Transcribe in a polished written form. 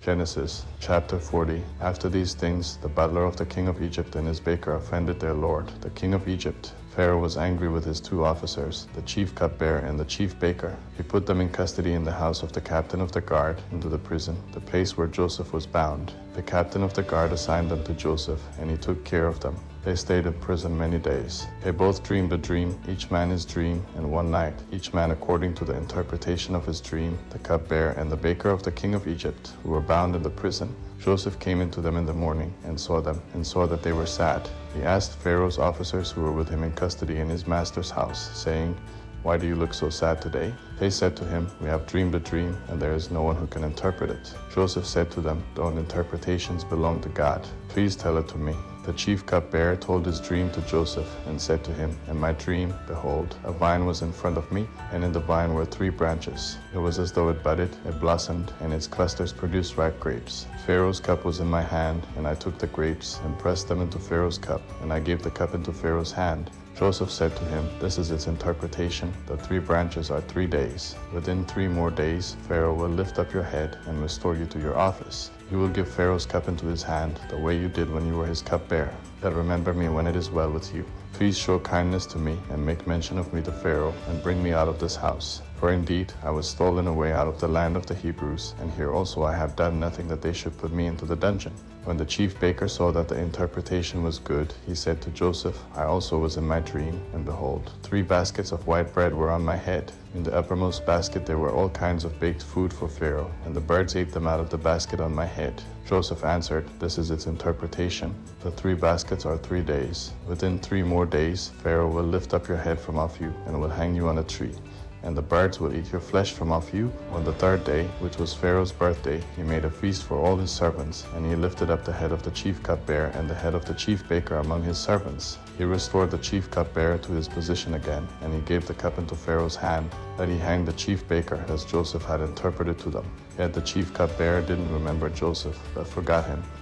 Genesis chapter 40. After these things, the butler of the king of Egypt and his baker offended their lord, the king of Egypt. Pharaoh was angry with his two officers, the chief cupbearer and the chief baker. He put them in custody in the house of the captain of the guard, into the prison, the place where Joseph was bound. The captain of the guard assigned them to Joseph, and he took care of them. They stayed in prison many days. They both dreamed a dream, each man his dream, and one night, each man according to the interpretation of his dream, the cupbearer and the baker of the king of Egypt, who were bound in the prison. Joseph came into them in the morning and saw them, and saw that they were sad. He asked Pharaoh's officers who were with him in custody in his master's house, saying, "Why do you look so sad today?" They said to him, "We have dreamed a dream, and there is no one who can interpret it." Joseph said to them, "Don't interpretations belong to God? Please tell it to me." The chief cupbearer told his dream to Joseph and said to him, "In my dream, behold, a vine was in front of me, and in the vine were 3 branches. It was as though it budded, it blossomed, and its clusters produced ripe grapes. Pharaoh's cup was in my hand, and I took the grapes and pressed them into Pharaoh's cup, and I gave the cup into Pharaoh's hand." Joseph said to him, "This is its interpretation. The 3 branches are 3 days. Within 3 more days, Pharaoh will lift up your head and restore you to your office. You will give Pharaoh's cup into his hand, the way you did when you were his cupbearer. But remember me when it is well with you. Please show kindness to me and make mention of me to Pharaoh and bring me out of this house. For indeed, I was stolen away out of the land of the Hebrews, and here also I have done nothing that they should put me into the dungeon." When the chief baker saw that the interpretation was good, he said to Joseph, "I also was in my dream, and behold, 3 baskets of white bread were on my head. In the uppermost basket there were all kinds of baked food for Pharaoh, and the birds ate them out of the basket on my head." Joseph answered, "This is its interpretation. The 3 baskets are 3 days. Within 3 more days, Pharaoh will lift up your head from off you and will hang you on a tree, and the birds will eat your flesh from off you." On the 3rd day, which was Pharaoh's birthday, he made a feast for all his servants, and he lifted up the head of the chief cupbearer and the head of the chief baker among his servants. He restored the chief cupbearer to his position again, and he gave the cup into Pharaoh's hand, that he hanged the chief baker as Joseph had interpreted to them. Yet the chief cupbearer didn't remember Joseph, but forgot him.